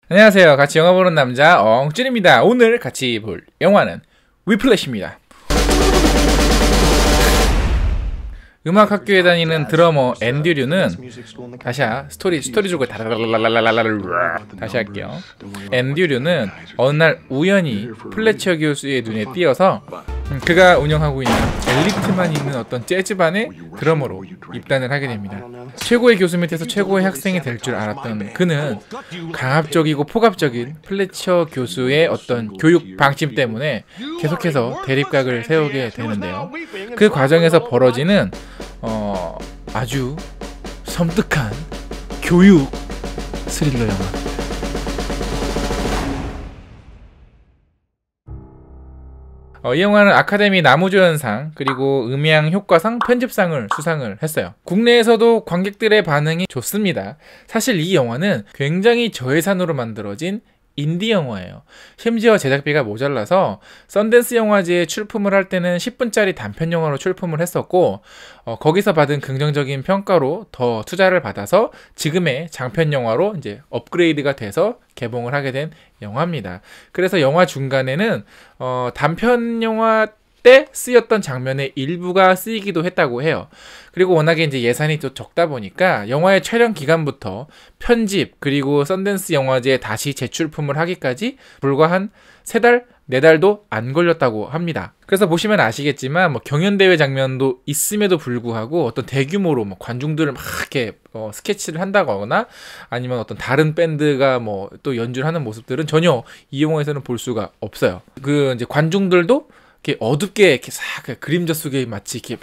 안녕하세요. 같이 영화 보는 남자 엉준입니다. 오늘 같이 볼 영화는 위플래시입니다. 음악학교에 다니는 드러머 앤드류는 스토리족을 다시 할게요. 앤드류는 어느 날 우연히 플래처 교수의 눈에 띄어서 그가 운영하고 있는 엘리트만 있는 어떤 재즈반의 드러머로 입단을 하게 됩니다. 최고의 교수 밑에서 최고의 학생이 될 줄 알았던 그는 강압적이고 폭압적인 플래처 교수의 어떤 교육 방침 때문에 계속해서 대립각을 세우게 되는데요. 그 과정에서 벌어지는 아주 섬뜩한 교육 스릴러 영화. 이 영화는 아카데미 나무조연상 그리고 음향효과상 편집상을 수상을 했어요. 국내에서도 관객들의 반응이 좋습니다. 사실 이 영화는 굉장히 저예산으로 만들어진 인디 영화예요. 심지어 제작비가 모자라서 썬댄스 영화제에 출품을 할 때는 10분짜리 단편 영화로 출품을 했었고 거기서 받은 긍정적인 평가로 더 투자를 받아서 지금의 장편 영화로 이제 업그레이드가 돼서 개봉을 하게 된 영화입니다. 그래서 영화 중간에는 단편 영화 때 쓰였던 장면의 일부가 쓰이기도 했다고 해요. 그리고 워낙에 이제 예산이 또 적다 보니까 영화의 촬영 기간부터 편집 그리고 썬댄스 영화제에 다시 재출품을 하기까지 불과 한 3달, 4달도 안 걸렸다고 합니다. 그래서 보시면 아시겠지만 경연대회 장면도 있음에도 불구하고 어떤 대규모로 관중들을 막 이렇게 스케치를 한다거나 아니면 어떤 다른 밴드가 또 연주를 하는 모습들은 전혀 이 영화에서는 볼 수가 없어요. 그 이제 관중들도 이렇게 어둡게 이렇게 싹 그림자 속에 마치 이렇게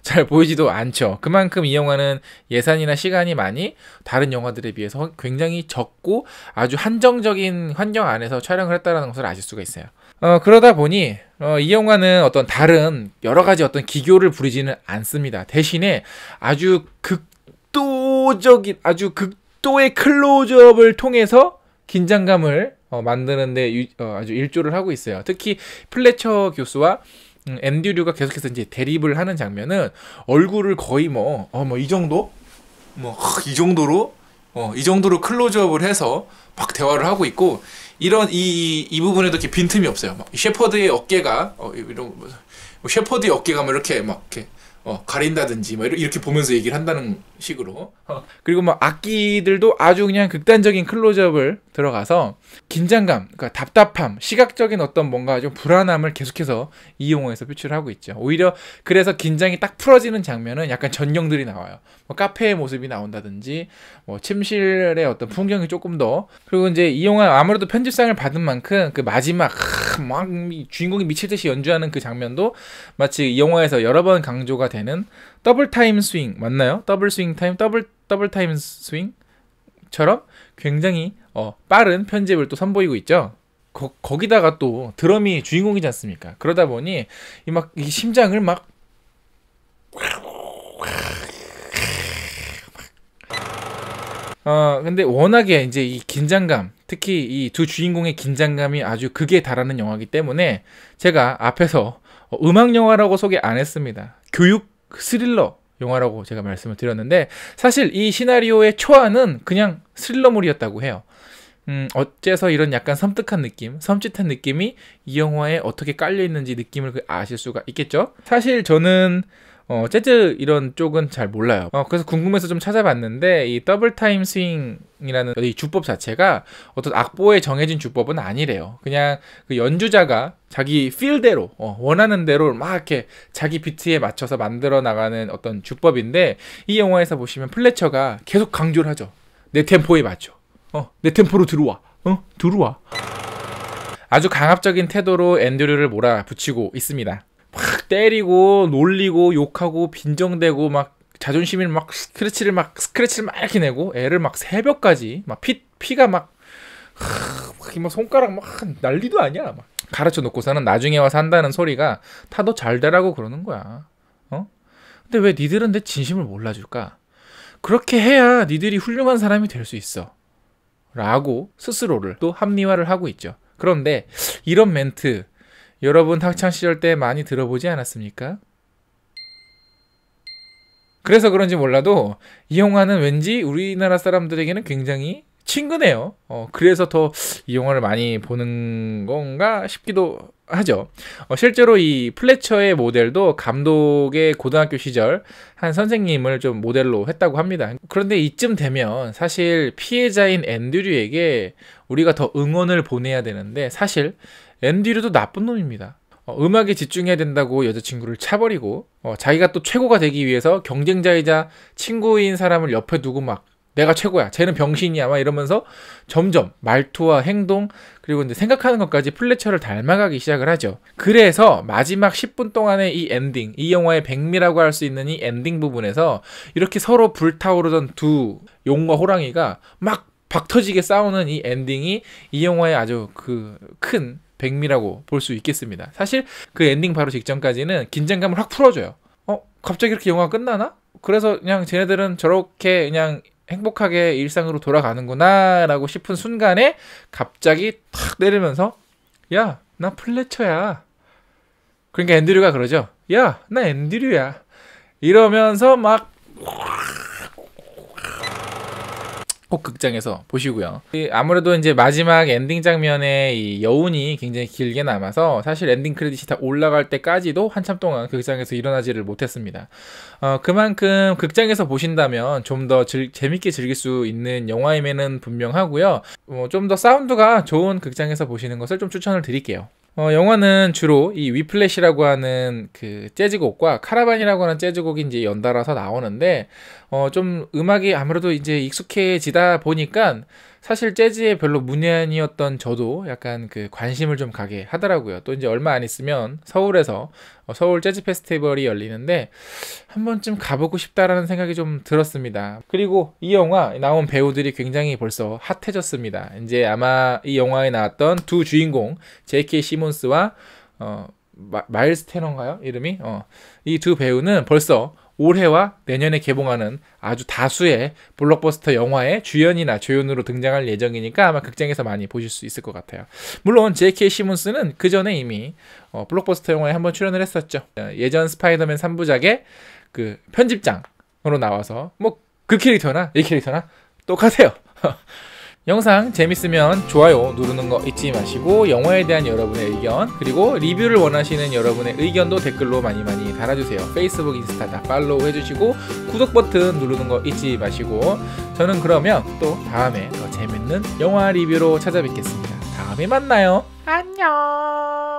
잘 보이지도 않죠. 그만큼 이 영화는 예산이나 시간이 많이 다른 영화들에 비해서 굉장히 적고 아주 한정적인 환경 안에서 촬영을 했다는 것을 아실 수가 있어요. 그러다 보니 이 영화는 어떤 다른 여러 가지 어떤 기교를 부리지는 않습니다. 대신에 아주 극도의 클로즈업을 통해서 긴장감을 만드는데 아주 일조를 하고 있어요. 특히 플래처 교수와 앤드류가 계속해서 이제 대립을 하는 장면은 얼굴을 거의 이 정도? 이 정도로 클로즈업을 해서 막 대화를 하고 있고, 이 부분에도 이렇게 빈틈이 없어요. 셰퍼드의 어깨가, 셰퍼드의 어깨가 이렇게 가린다든지 이렇게 보면서 얘기를 한다는 식으로. 그리고 악기들도 아주 그냥 극단적인 클로즈업을 들어가서 긴장감, 그러니까 답답함, 시각적인 어떤 뭔가 좀 불안함을 계속해서 이 영화에서 표출하고 있죠. 오히려 그래서 긴장이 딱 풀어지는 장면은 약간 전경들이 나와요. 카페의 모습이 나온다든지 침실의 어떤 풍경이 조금 더. 그리고 이제 이 영화 아무래도 편집상을 받은 만큼 그 마지막 막 주인공이 미치듯이 연주하는 그 장면도 마치 이 영화에서 여러 번 강조가 되는 더블 타임 스윙 맞나요? 더블 스윙 타임, 더블 타임 스윙처럼 굉장히 빠른 편집을 또 선보이고 있죠. 거기다가 또 드럼이 주인공이지 않습니까? 그러다 보니 이 심장을 근데 워낙에 이제 이 긴장감, 특히 이 두 주인공의 긴장감이 아주 극에 달하는 영화이기 때문에 제가 앞에서 음악 영화라고 소개 안 했습니다. 교육 스릴러 영화라고 제가 말씀을 드렸는데, 사실 이 시나리오의 초안은 그냥 스릴러물이었다고 해요. 어째서 이런 약간 섬뜩한 느낌, 섬찟한 느낌이 이 영화에 어떻게 깔려있는지 느낌을 아실 수가 있겠죠? 사실 저는 재즈 이런 쪽은 잘 몰라요. 그래서 궁금해서 좀 찾아봤는데, 이 더블 타임 스윙이라는 이 주법 자체가 어떤 악보에 정해진 주법은 아니래요. 그냥 그 연주자가 자기 필대로 원하는 대로 막 이렇게 자기 비트에 맞춰서 만들어 나가는 어떤 주법인데, 이 영화에서 보시면 플래처가 계속 강조를 하죠. 내 템포에 맞춰. 내 템포로 들어와. 들어와. 아주 강압적인 태도로 앤드류를 몰아붙이고 있습니다. 막 때리고 놀리고 욕하고 빈정대고 자존심을 스크래치를 이렇게 내고 애를 새벽까지 피가 손가락 난리도 아니야. 가르쳐 놓고서는 나중에 와서 한다는 소리가 다 너 잘 되라고 그러는 거야. 근데 왜 니들은 내 진심을 몰라줄까? 그렇게 해야 니들이 훌륭한 사람이 될 수 있어 라고 스스로를 또 합리화를 하고 있죠. 그런데 이런 멘트 여러분 학창시절 때 많이 들어보지 않았습니까? 그래서 그런지 몰라도 이 영화는 왠지 우리나라 사람들에게는 굉장히 친근해요. 그래서 더 이 영화를 많이 보는 건가 싶기도 하죠. 실제로 이 플래처의 모델도 감독의 고등학교 시절 한 선생님을 좀 모델로 했다고 합니다. 그런데 이쯤 되면 사실 피해자인 앤드류에게 우리가 더 응원을 보내야 되는데, 사실 앤드류도 나쁜 놈입니다. 음악에 집중해야 된다고 여자친구를 차버리고, 자기가 또 최고가 되기 위해서 경쟁자이자 친구인 사람을 옆에 두고 막 내가 최고야, 쟤는 병신이야 막 이러면서 점점 말투와 행동, 그리고 이제 생각하는 것까지 플래처를 닮아가기 시작을 하죠. 그래서 마지막 10분 동안의 이 엔딩, 이 영화의 백미라고 할 수 있는 이 엔딩 부분에서 이렇게 서로 불타오르던 두 용과 호랑이가 막 박터지게 싸우는 이 엔딩이 이 영화의 아주 그 큰 백미라고 볼 수 있겠습니다. 사실 그 엔딩 바로 직전까지는 긴장감을 확 풀어줘요. 갑자기 이렇게 영화가 끝나나? 그래서 그냥 쟤네들은 저렇게 그냥 행복하게 일상으로 돌아가는구나 라고 싶은 순간에 갑자기 탁 내리면서 야, 나 플래처야. 그러니까 앤드류가 그러죠. 야, 나 앤드류야. 이러면서 막 꼭 극장에서 보시고요. 아무래도 이제 마지막 엔딩 장면에 이 여운이 굉장히 길게 남아서 사실 엔딩 크레딧이 다 올라갈 때까지도 한참 동안 극장에서 일어나지를 못했습니다. 그만큼 극장에서 보신다면 좀 더 재밌게 즐길 수 있는 영화임에는 분명하고요. 좀 더 사운드가 좋은 극장에서 보시는 것을 좀 추천을 드릴게요. 영화는 주로 이 위플래시라고 하는 그 재즈곡과 카라반이라고 하는 재즈곡이 이제 연달아서 나오는데, 좀 음악이 아무래도 이제 익숙해지다 보니까 사실 재즈에 별로 문외한이었던 저도 약간 그 관심을 좀 가게 하더라고요. 또 이제 얼마 안 있으면 서울에서 서울 재즈 페스티벌이 열리는데 한 번쯤 가보고 싶다라는 생각이 좀 들었습니다. 그리고 이 영화 나온 배우들이 굉장히 벌써 핫해졌습니다. 이제 아마 이 영화에 나왔던 두 주인공 J.K. 시몬스와 마일스 테너인가요? 이름이? 이 두 배우는 벌써 올해와 내년에 개봉하는 아주 다수의 블록버스터 영화의 주연이나 조연으로 등장할 예정이니까 아마 극장에서 많이 보실 수 있을 것 같아요. 물론 J.K. 시몬스는 그 전에 이미 블록버스터 영화에 한번 출연을 했었죠. 예전 스파이더맨 3부작의 그 편집장으로 나와서 뭐 그 캐릭터나 이 캐릭터나 똑같아요. 영상 재밌으면 좋아요 누르는 거 잊지 마시고, 영화에 대한 여러분의 의견, 그리고 리뷰를 원하시는 여러분의 의견도 댓글로 많이 달아주세요. 페이스북, 인스타 다 팔로우 해주시고 구독 버튼 누르는 거 잊지 마시고, 저는 그러면 또 다음에 더 재밌는 영화 리뷰로 찾아뵙겠습니다. 다음에 만나요. 안녕.